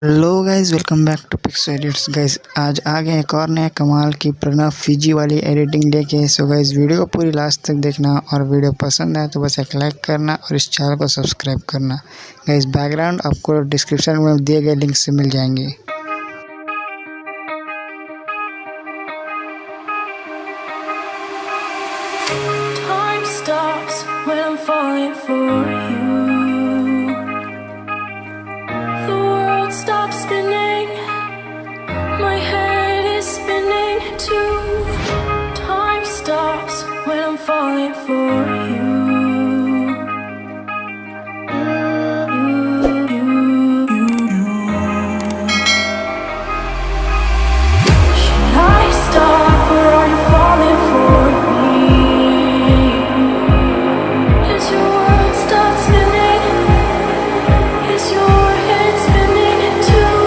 Hello guys, welcome back to Pixo Edits. Guys आज आ गए एक और नया कमाल की प्रणव फीजी वाली एडिटिंग लेके। सो गाइस वीडियो को पूरी लास्ट तक देखना और वीडियो पसंद आए तो बस एक लाइक करना और इस चैनल को सब्सक्राइब करना। गाइस बैकग्राउंड आपको डिस्क्रिप्शन में दिए गए लिंक से मिल जाएंगे। Time stops when I'm falling for you. The world stops spinning, my head is spinning too. Time stops when I'm falling for you. Should I stop or are you falling for me? Is your world stop spinning? Is your head spinning too?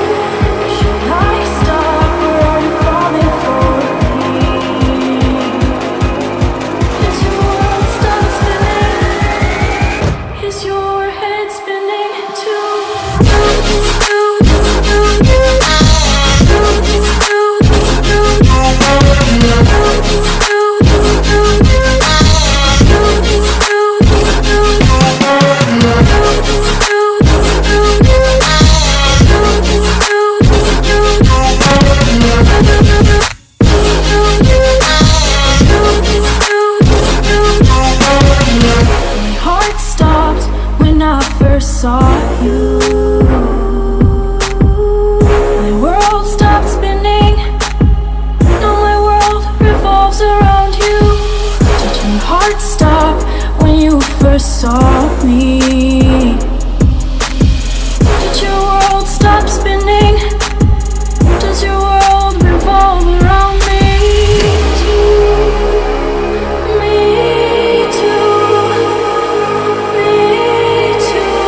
Should I stop or are you falling for me? Is your world stop spinning? Is your head spinning too? My heart stopped when I first saw you. My world stopped spinning. Now my world revolves around you. Did your heart stop when you first saw me? Did your world stop spinning? Does your world revolve around me too? Me too. Me too.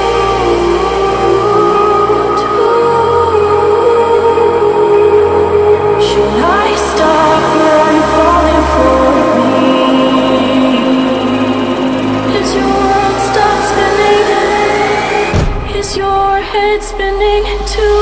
Should I stop or are you falling for me? Is your world stop spinning? Is your head spinning too?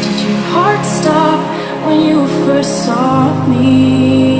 Did your heart stop when you first saw me?